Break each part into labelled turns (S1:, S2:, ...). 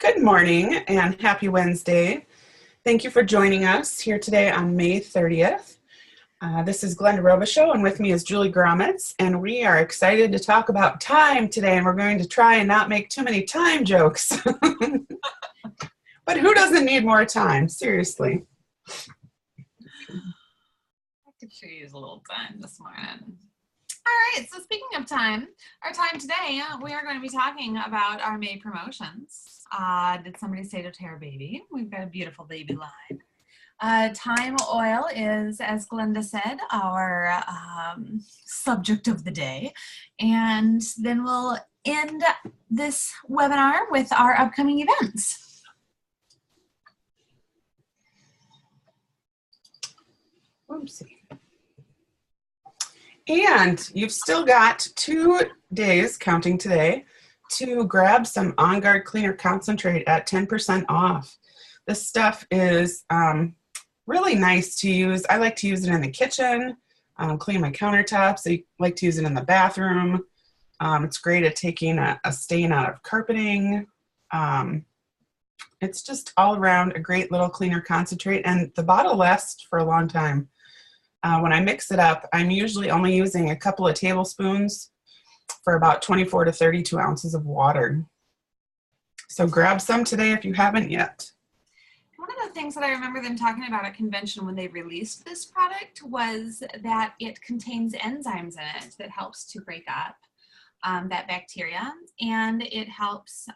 S1: Good morning and happy Wednesday. Thank you for joining us here today on May 30th. This is Glenda Robichaux, and with me is Julie Gromitz, and we are excited to talk about time today, and we're going to try and not make too many time jokes. But who doesn't need more time? Seriously.
S2: I could sure use a little time this morning. All right, so speaking of time, our time today, we are going to be talking about our May promotions. Did somebody say doTERRA baby? We've got a beautiful baby line. Thyme oil is, as Glenda said, our subject of the day. And then we'll end this webinar with our upcoming events.
S1: Oopsie. And you've still got 2 days, counting today, to grab some On Guard Cleaner Concentrate at 10% off. This stuff is really nice to use. I like to use it in the kitchen, clean my countertops. I like to use it in the bathroom. It's great at taking a stain out of carpeting. It's just all around a great little cleaner concentrate, and the bottle lasts for a long time. When I mix it up, I'm usually only using a couple of tablespoons for about 24 to 32 ounces of water. So grab some today if you haven't yet.
S2: One of the things that I remember them talking about at convention when they released this product was that it contains enzymes in it that helps to break up that bacteria, and it helps,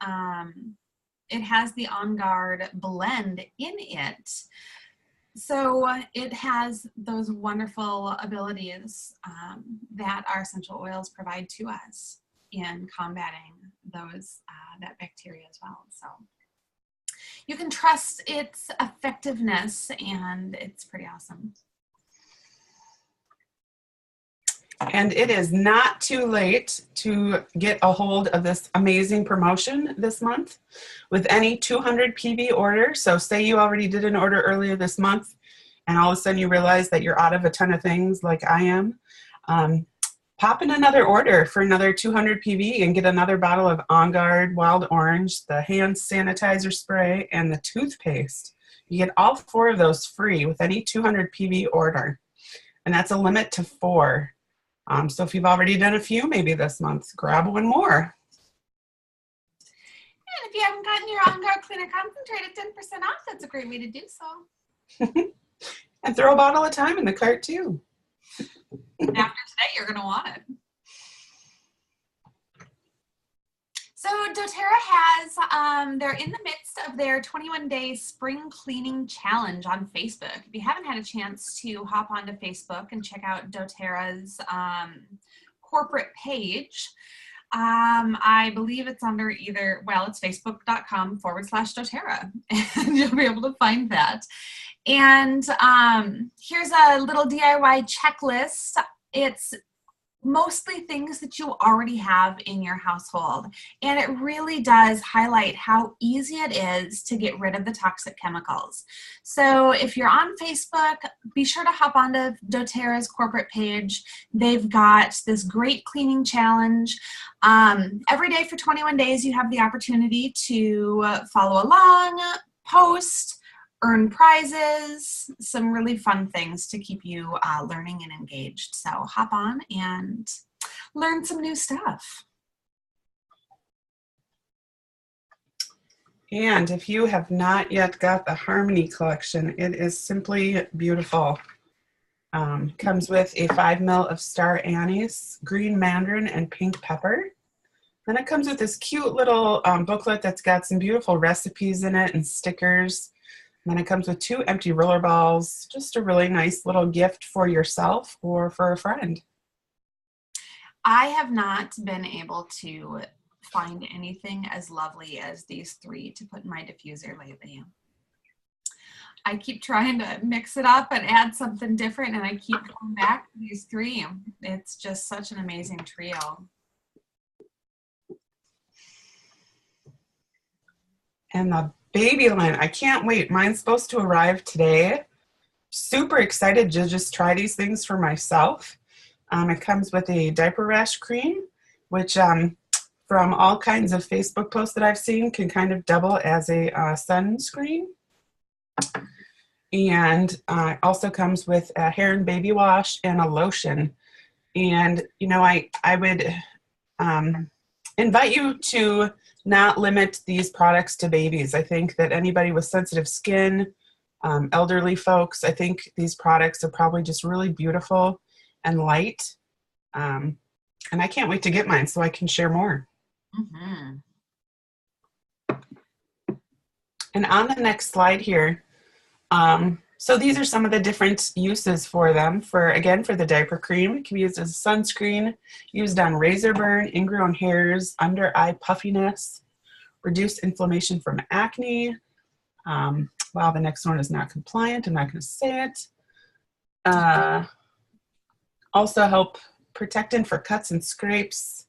S2: it has the On Guard blend in it. So it has those wonderful abilities that our essential oils provide to us in combating those that bacteria as well. So you can trust its effectiveness, and it's pretty awesome.
S1: And it is not too late to get a hold of this amazing promotion this month with any 200 PV order. So say you already did an order earlier this month and all of a sudden you realize that you're out of a ton of things like I am. Pop in another order for another 200 PV and get another bottle of On Guard Wild Orange, the hand sanitizer spray, and the toothpaste. You get all 4 of those free with any 200 PV order. And that's a limit to 4. So if you've already done a few, maybe this month, grab one more.
S2: And if you haven't gotten your On Guard Cleaner Concentrate at 10% off, that's a great way to do so.
S1: And throw a bottle of Thyme in the cart too.
S2: After today, you're going to want it. So doTERRA has, they're in the midst of their 21-day spring cleaning challenge on Facebook. If you haven't had a chance to hop onto Facebook and check out doTERRA's corporate page, I believe it's under either, well, it's facebook.com/doTERRA, and you'll be able to find that. And here's a little DIY checklist. It's mostly things that you already have in your household. And it really does highlight how easy it is to get rid of the toxic chemicals. So if you're on Facebook, be sure to hop onto doTERRA's corporate page. They've got this great cleaning challenge. Every day for 21 days, you have the opportunity to follow along, post, earn prizes, some really fun things to keep you learning and engaged. So hop on and learn some new stuff.
S1: And if you have not yet got the Harmony collection, it is simply beautiful. Comes with a 5 ml of star anise, green mandarin, and pink pepper. Then it comes with this cute little booklet that's got some beautiful recipes in it and stickers. And then it comes with 2 empty roller balls, just a really nice little gift for yourself or for a friend.
S2: I have not been able to find anything as lovely as these 3 to put in my diffuser lately. I keep trying to mix it up and add something different, and I keep going back to these 3. It's just such an amazing trio.
S1: And the baby line, I can't wait. Mine's supposed to arrive today. Super excited to just try these things for myself. It comes with a diaper rash cream, which from all kinds of Facebook posts that I've seen, can kind of double as a sunscreen. And also comes with a hair and baby wash and a lotion. And, you know, I would invite you to not limit these products to babies. I think that anybody with sensitive skin, elderly folks, I think these products are probably just really beautiful and light. And I can't wait to get mine so I can share more.
S2: Mm-hmm.
S1: And on the next slide here, so these are some of the different uses for them. For the diaper cream, it can be used as a sunscreen, used on razor burn, ingrown hairs, under eye puffiness, reduce inflammation from acne. Wow, the next one is not compliant. I'm not going to say it. Also help protectant for cuts and scrapes.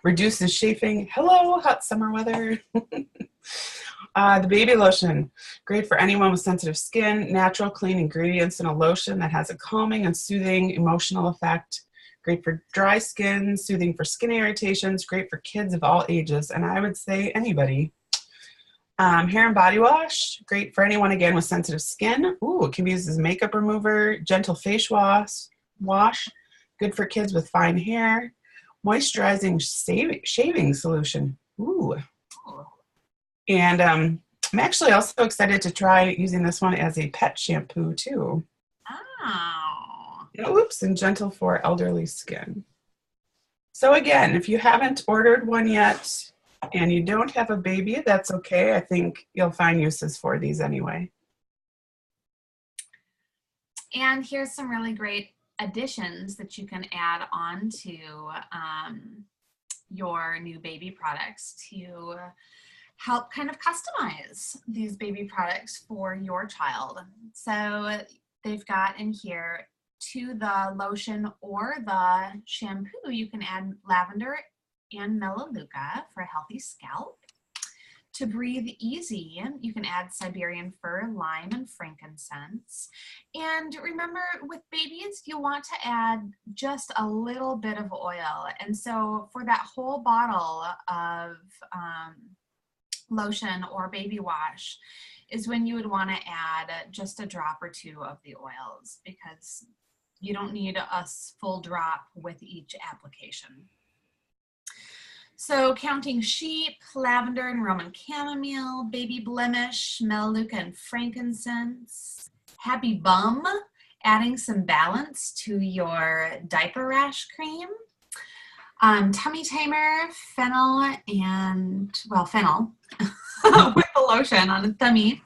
S1: Reduces chafing. Hello, hot summer weather. The baby lotion, great for anyone with sensitive skin, natural clean ingredients in a lotion that has a calming and soothing emotional effect. Great for dry skin, soothing for skin irritations, great for kids of all ages, and I would say anybody. Hair and body wash, great for anyone, again, with sensitive skin. Ooh, it can be used as makeup remover, gentle face wash, good for kids with fine hair. Moisturizing shaving solution. Ooh. And I'm actually also excited to try using this one as a pet shampoo too.
S2: Oh.
S1: Oops, and gentle for elderly skin. So again, if you haven't ordered one yet and you don't have a baby, that's okay. I think you'll find uses for these anyway.
S2: And here's some really great additions that you can add on to your new baby products to help kind of customize these baby products for your child. So they've got in here, to the lotion or the shampoo, you can add lavender and melaleuca for a healthy scalp. To breathe easy, you can add Siberian fir, lime, and frankincense. And remember, with babies, you want to add just a little bit of oil. And so for that whole bottle of lotion or baby wash is when you would want to add just a drop or two of the oils, because you don't need a full drop with each application. So counting sheep, lavender and Roman chamomile, baby blemish, melaleuca and frankincense, happy bum, adding some balance to your diaper rash cream, tummy tamer, fennel, fennel with the lotion on the tummy,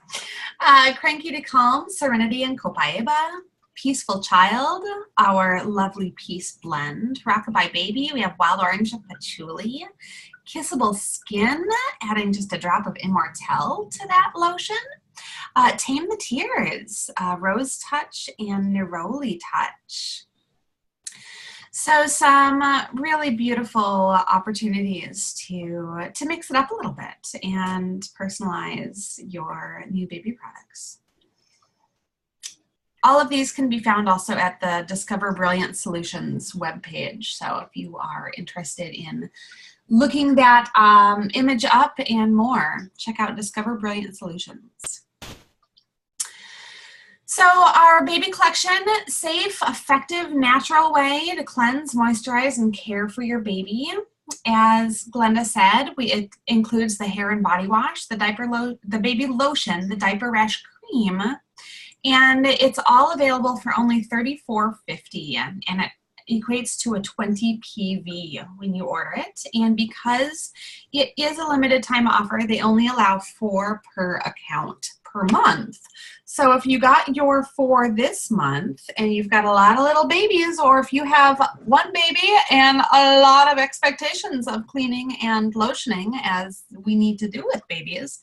S2: cranky to calm, serenity and copaiba, peaceful child, our lovely peace blend, rockabye baby, we have wild orange and patchouli, kissable skin, adding just a drop of immortelle to that lotion, tame the tears, rose touch and neroli touch. So some really beautiful opportunities to mix it up a little bit and personalize your new baby products. All of these can be found also at the Discover Brilliant Solutions webpage. So if you are interested in looking that image up and more, check out Discover Brilliant Solutions. So our baby collection, safe, effective, natural way to cleanse, moisturize, and care for your baby. As Glenda said, it includes the hair and body wash, the baby lotion, the diaper rash cream, and it's all available for only $34.50, and it equates to a 20 PV when you order it. And because it is a limited time offer, they only allow 4 per account per month. So if you got your 4 this month and you've got a lot of little babies, or if you have one baby and a lot of expectations of cleaning and lotioning, as we need to do with babies,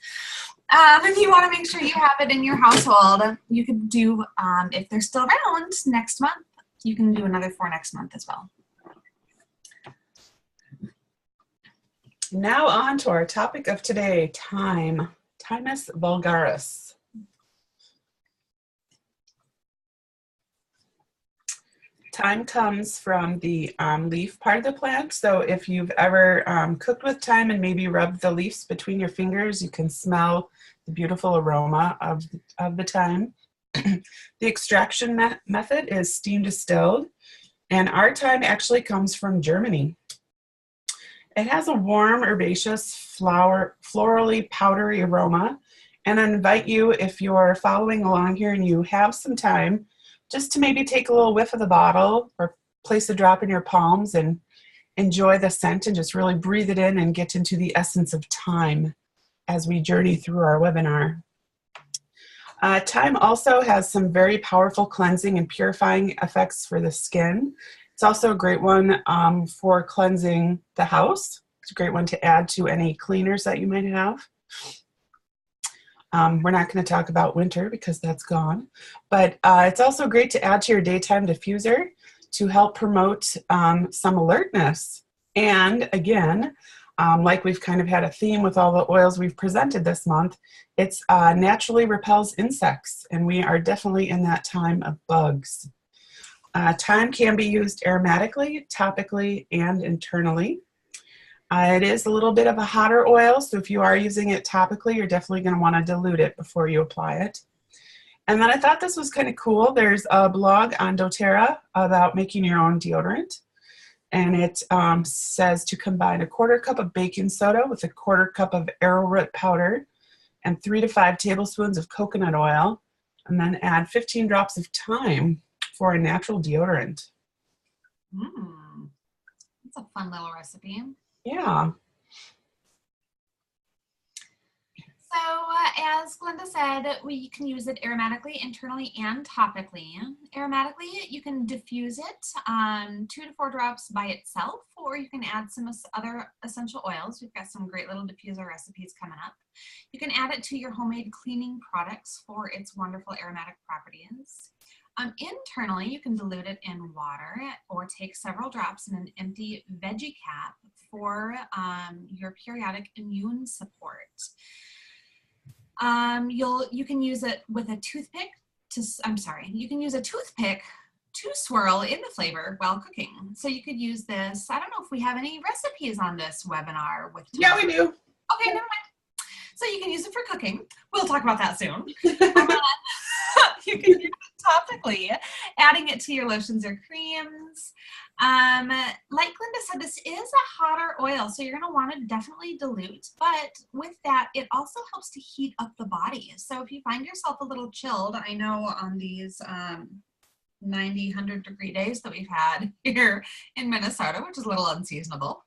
S2: if you want to make sure you have it in your household, you could do, if they're still around next month, you can do another 4 next month as well.
S1: Now on to our topic of today, thyme, Thymus vulgaris. Thyme comes from the leaf part of the plant. So if you've ever cooked with thyme and maybe rubbed the leaves between your fingers, you can smell the beautiful aroma of the thyme. The extraction method is steam distilled, and our thyme actually comes from Germany. It has a warm, herbaceous, florally powdery aroma, and I invite you, if you're following along here and you have some time, just to maybe take a little whiff of the bottle or place a drop in your palms and enjoy the scent and just really breathe it in and get into the essence of thyme as we journey through our webinar. Thyme also has some very powerful cleansing and purifying effects for the skin. It's also a great one for cleansing the house. It's a great one to add to any cleaners that you might have. We're not going to talk about winter because that's gone, but it's also great to add to your daytime diffuser to help promote some alertness. And again, like we've kind of had a theme with all the oils we've presented this month, it's naturally repels insects, and we are definitely in that time of bugs. Thyme can be used aromatically, topically, and internally. It is a little bit of a hotter oil, so if you are using it topically, you're definitely going to want to dilute it before you apply it. And then I thought this was kind of cool. There's a blog on doTERRA about making your own deodorant. And it says to combine 1/4 cup of baking soda with 1/4 cup of arrowroot powder and 3 to 5 tablespoons of coconut oil, and then add 15 drops of thyme for a natural deodorant.
S2: That's a fun little recipe.
S1: Yeah.
S2: So as Glenda said, we can use it aromatically, internally, and topically. Aromatically, you can diffuse it 2 to 4 drops by itself, or you can add some other essential oils. We've got some great little diffuser recipes coming up. You can add it to your homemade cleaning products for its wonderful aromatic properties. Internally, you can dilute it in water or take several drops in an empty veggie cap for your periodic immune support. You can use it with a toothpick you can use a toothpick to swirl in the flavor while cooking. So you could use this. I don't know if we have any recipes on this webinar with
S1: Yeah, we do.
S2: Okay, never mind. So you can use it for cooking. We'll talk about that soon. You can use it topically, adding it to your lotions or creams. Like Glenda said, this is a hotter oil, so you're going to want to definitely dilute. But with that, it also helps to heat up the body. So if you find yourself a little chilled, I know on these 90, 100 degree days that we've had here in Minnesota, which is a little unseasonable,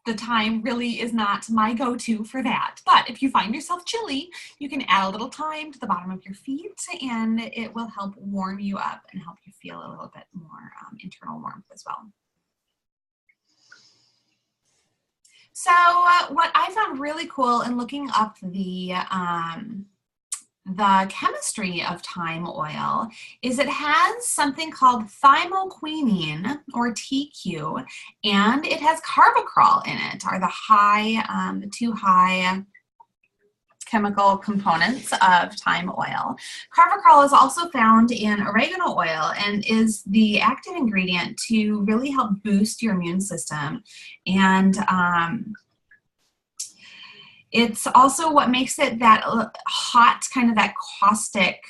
S2: the thyme really is not my go-to for that. But if you find yourself chilly, you can add a little thyme to the bottom of your feet, and it will help warm you up and help you feel a little bit more internal warmth as well. So what I found really cool in looking up the chemistry of thyme oil is it has something called thymoquinine, or TQ, and it has carvacrol in it, are the two high chemical components of thyme oil. Carvacrol is also found in oregano oil and is the active ingredient to really help boost your immune system. And it's also what makes it that hot, kind of that caustic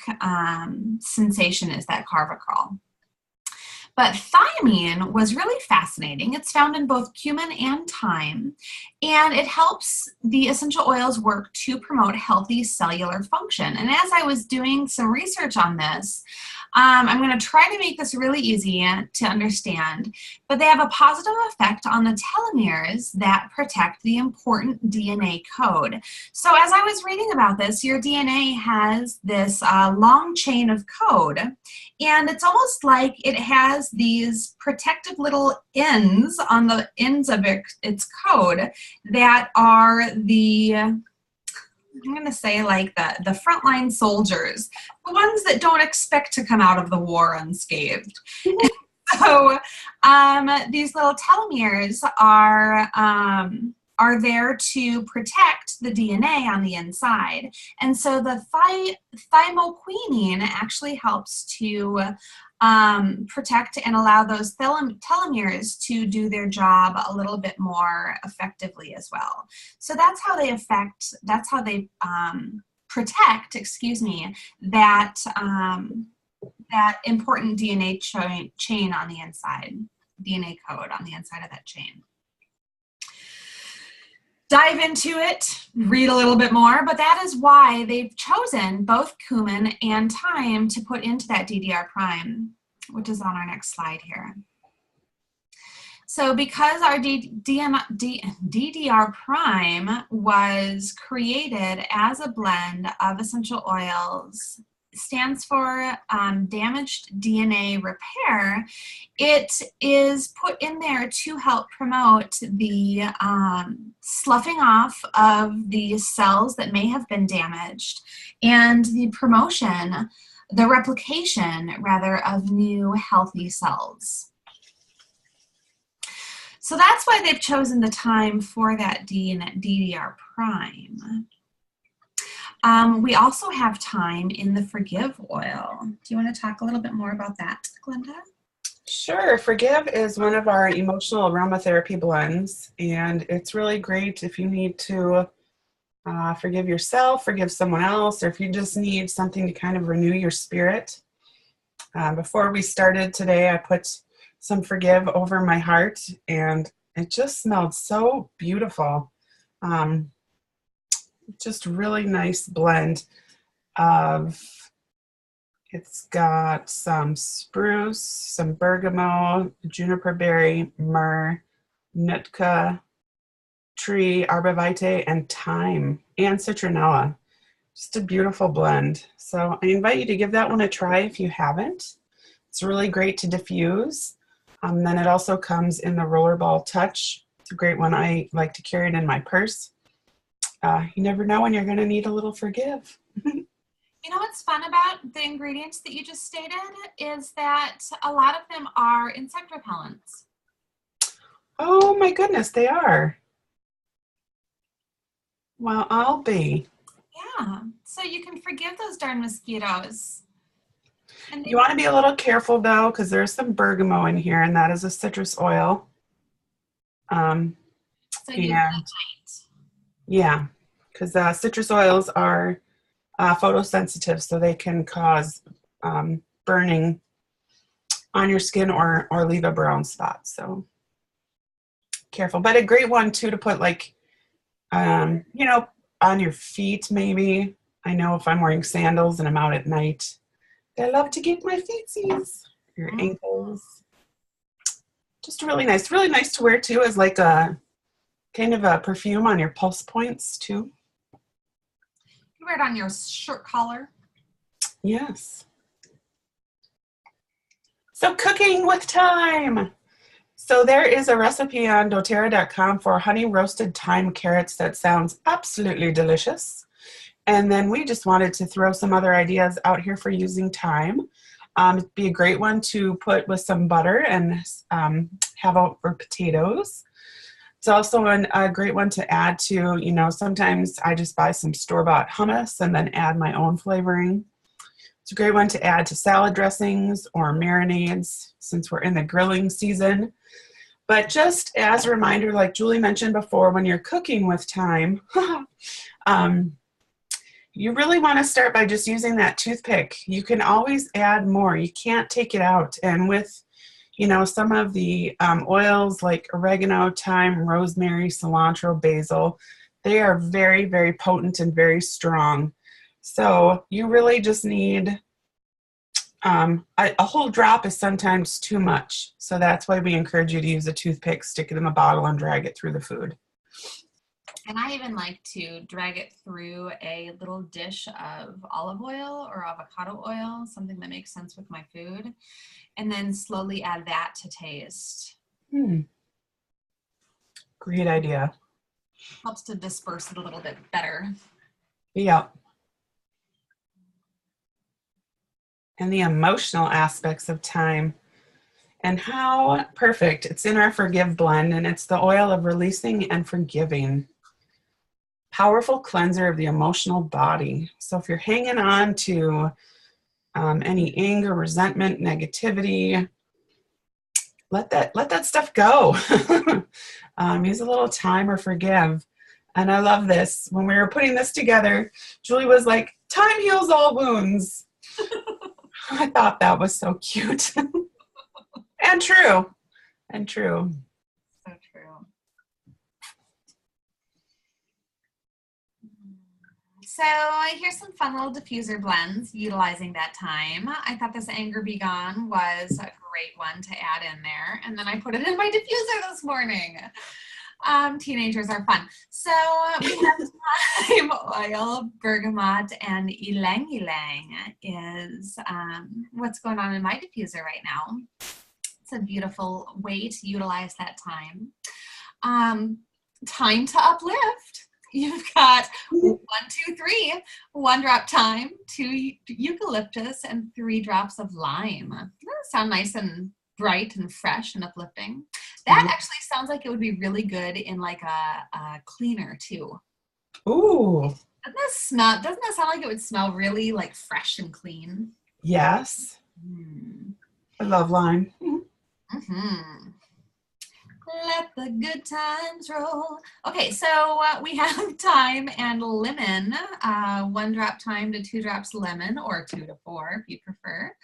S2: sensation is that carvacrol. But thymine was really fascinating. It's found in both cumin and thyme, and it helps the essential oils work to promote healthy cellular function. And as I was doing some research on this, I'm going to try to make this really easy to understand, but they have a positive effect on the telomeres that protect the important DNA code. So as I was reading about this, your DNA has this long chain of code, and it's almost like it has these protective little ends on the ends of its code that are I'm going to say like the frontline soldiers, the ones that don't expect to come out of the war unscathed. So these little telomeres are are there to protect the DNA on the inside. And so the thymoquinine actually helps to protect and allow those telomeres to do their job a little bit more effectively as well. So that's how they protect, that that important DNA chain on the inside, DNA code on the inside of that chain. Dive into it, read a little bit more, but that is why they've chosen both cumin and thyme to put into that DDR prime, which is on our next slide here. So because our DDR prime was created as a blend of essential oils, stands for damaged DNA repair, it is put in there to help promote the sloughing off of the cells that may have been damaged and the replication rather, of new healthy cells. So that's why they've chosen the thyme for that DDR prime. We also have thyme in the Forgive oil. Do you want to talk a little bit more about that, Glenda?
S1: Sure. Forgive is one of our emotional aromatherapy blends, and it's really great if you need to forgive yourself, forgive someone else, or if you just need something to kind of renew your spirit. Before we started today, I put some Forgive over my heart, and it just smelled so beautiful. Just really nice blend of, it's got some spruce, some bergamot, juniper berry, myrrh, nootka, tree, arborvitae, and thyme, and citronella. Just a beautiful blend. So I invite you to give that one a try if you haven't. It's really great to diffuse. Then it also comes in the Rollerball Touch. It's a great one. I like to carry it in my purse. You never know when you're going to need a little Forgive.
S2: You know what's fun about the ingredients that you just stated is that a lot of them are insect repellents.
S1: Oh my goodness, they are. Well, I'll be.
S2: Yeah, so you can forgive those darn mosquitoes. And
S1: You want to be a little careful though, because there's some bergamot in here, and that is a citrus oil.
S2: So you might.
S1: Yeah, because citrus oils are photosensitive, so they can cause burning on your skin or leave a brown spot. So careful, but a great one too to put, like, on your feet maybe. I know if I'm wearing sandals and I'm out at night, I love to get my feetsies, your ankles. Just really nice to wear too, as like a kind of a perfume on your pulse points too.
S2: You wear it on your shirt collar.
S1: Yes. So cooking with thyme. So there is a recipe on doTERRA.com for honey roasted thyme carrots that sounds absolutely delicious. And then we just wanted to throw some other ideas out here for using thyme. It'd be a great one to put with some butter and have over potatoes. It's also a great one to add to, sometimes I just buy some store-bought hummus and then add my own flavoring. It's a great one to add to salad dressings or marinades since we're in the grilling season. But just as a reminder, like Julie mentioned before, when you're cooking with thyme, you really want to start by just using that toothpick. You can always add more. You can't take it out. And with some of the oils like oregano, thyme, rosemary, cilantro, basil, they are very, very potent and very strong. So you really just need a whole drop is sometimes too much. So that's why we encourage you to use a toothpick, stick it in the bottle, and drag it through the food.
S2: And I even like to drag it through a little dish of olive oil or avocado oil, something that makes sense with my food, and then slowly add that to taste.
S1: Great idea.
S2: Helps to disperse it a little bit better.
S1: Yeah. And the emotional aspects of thyme. And how perfect. It's in our Forgive blend, and it's the oil of releasing and forgiving. Powerful cleanser of the emotional body. So if you're hanging on to any anger, resentment, negativity, let that stuff go. Use a little thyme or forgive. And I love this. When we were putting this together, Julie was like, "Thyme heals all wounds." I thought that was so cute. And true. And true.
S2: So true. So here's some fun little diffuser blends utilizing that thyme. I thought this Anger Be Gone was a great one to add in there. And then I put it in my diffuser this morning. Teenagers are fun. So we have thyme oil, bergamot, and ylang ylang is what's going on in my diffuser right now. It's a beautiful way to utilize that thyme. Thyme to uplift. You've got 1, 2, 3, 1 drop thyme, 2 eucalyptus, and 3 drops of lime. Doesn't that sound nice and bright and fresh and uplifting? That actually sounds like it would be really good in like a cleaner too.
S1: Ooh.
S2: Doesn't that sound like it would smell really like fresh and clean?
S1: Yes. I love lime.
S2: Mm-hmm. Let the good times roll. Okay, so we have thyme and lemon. 1 drop thyme to 2 drops lemon, or 2 to 4 if you prefer.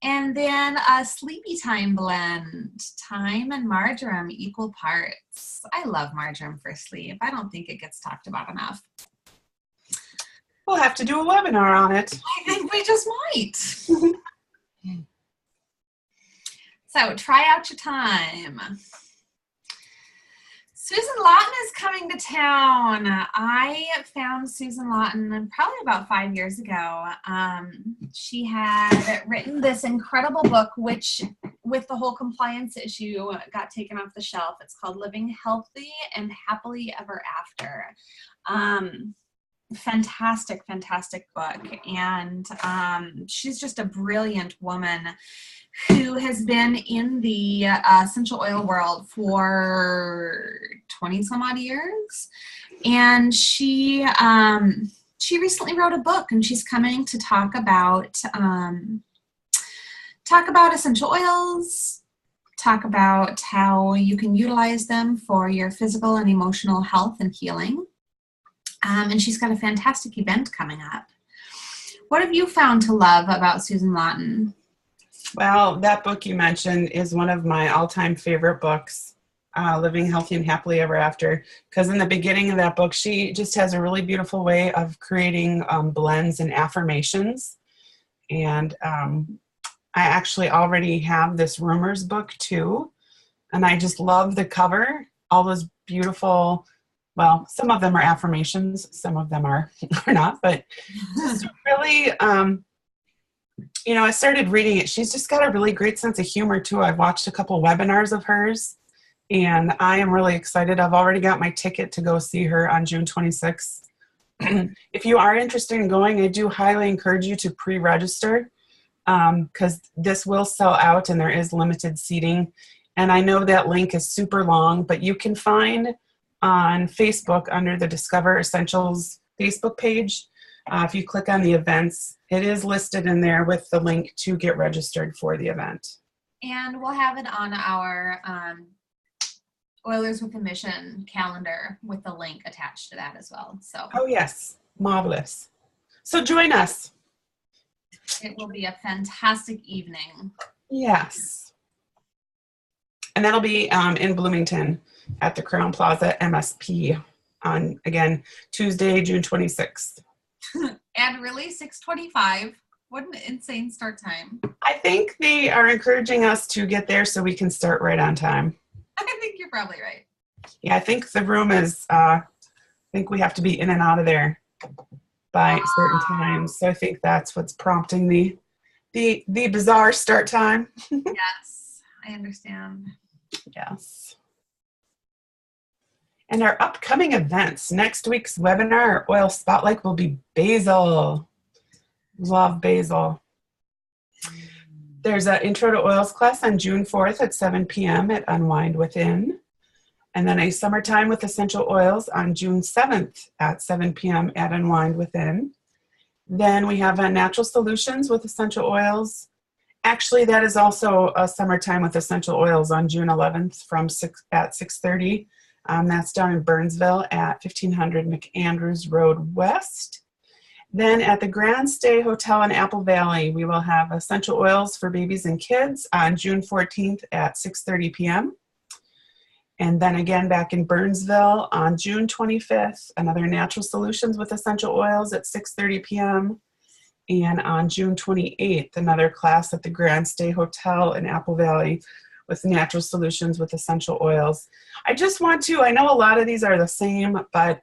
S2: And then a sleepy thyme blend, thyme and marjoram, equal parts. I love marjoram for sleep. I don't think it gets talked about enough.
S1: We'll have to do a webinar on it.
S2: I think we just might. So try out your thyme. Susan Lawton is coming to town. I found Susan Lawton probably about 5 years ago. She had written this incredible book, which with the whole compliance issue got taken off the shelf. It's called Living Healthy and Happily Ever After. Fantastic, fantastic book. And she's just a brilliant woman who has been in the essential oil world for 20 some odd years. And she recently wrote a book, and she's coming to talk about essential oils, talk about how you can utilize them for your physical and emotional health and healing. And she's got a fantastic event coming up. What have you found to love about Susan Lawton?
S1: Well, that book you mentioned is one of my all-time favorite books, Living Healthy and Happily Ever After, because in the beginning of that book, she just has a really beautiful way of creating blends and affirmations. And I actually already have this Rumors book too, and I just love the cover, all those beautiful, well, some of them are affirmations, some of them are not, but just really, I started reading it. She's just got a really great sense of humor too. I've watched a couple webinars of hers, and I am really excited. I've already got my ticket to go see her on June 26th. If you are interested in going, I do highly encourage you to pre-register because this will sell out and there is limited seating. And I know that link is super long, but you can find on Facebook under the Discover Essentials Facebook page. If you click on the events, it is listed in there with the link to get registered for the event.
S2: And we'll have it on our Oilers with a Mission calendar with the link attached to that as well. So.
S1: Oh yes, marvelous. So join us.
S2: It will be a fantastic evening.
S1: Yes. And that'll be in Bloomington at the Crown Plaza MSP on, again, Tuesday, June 26th.
S2: And really, 6:25. What an insane start time.
S1: I think they are encouraging us to get there so we can start right on time.
S2: I think you're probably right.
S1: Yeah, I think the room is, I think we have to be in and out of there by certain times. So I think that's what's prompting the bizarre start time.
S2: Yes, I understand.
S1: Yes. And our upcoming events. Next week's webinar, Oil Spotlight, will be basil. Love basil. There's an Intro to Oils class on June 4th at 7 p.m. at Unwind Within. And then a Summertime with Essential Oils on June 7th at 7 p.m. at Unwind Within. Then we have a Natural Solutions with Essential Oils. Actually, that is also a Summertime with Essential Oils on June 11th at 6:30. That's down in Burnsville at 1500 McAndrews Road West. Then at the Grand Stay Hotel in Apple Valley, we will have Essential Oils for Babies and Kids on June 14th at 6:30 p.m. And then again back in Burnsville on June 25th, another Natural Solutions with Essential Oils at 6:30 p.m. And on June 28th, another class at the Grand Stay Hotel in Apple Valley with Natural Solutions with Essential Oils. I just want to, I know a lot of these are the same, but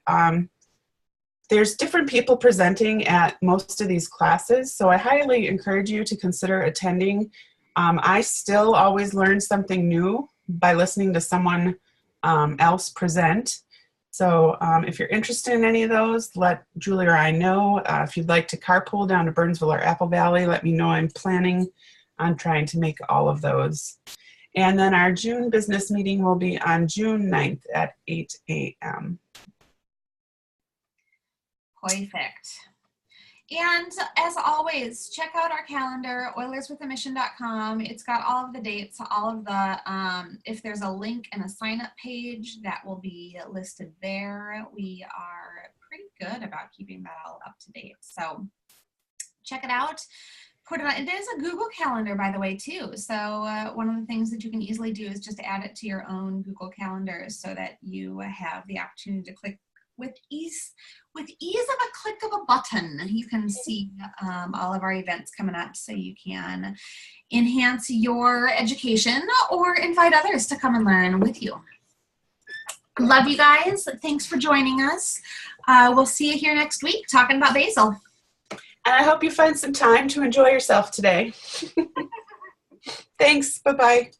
S1: there's different people presenting at most of these classes, so I highly encourage you to consider attending. I still always learn something new by listening to someone else present. So if you're interested in any of those, let Julie or I know. If you'd like to carpool down to Burnsville or Apple Valley, let me know. I'm planning on trying to make all of those. And then our June business meeting will be on June 9th at 8 a.m.
S2: Perfect. And as always, check out our calendar, oilerswithamission.com. It's got all of the dates, all of the, if there's a link and a sign-up page, that will be listed there. We are pretty good about keeping that all up to date. So check it out. Put it on. It is a Google Calendar, by the way, too. So one of the things that you can easily do is just add it to your own Google Calendar so that you have the opportunity to click with ease of a click of a button. You can see all of our events coming up, so you can enhance your education or invite others to come and learn with you. Love you guys. Thanks for joining us. We'll see you here next week talking about basil.
S1: And I hope you find some time to enjoy yourself today. Thanks. Bye-bye.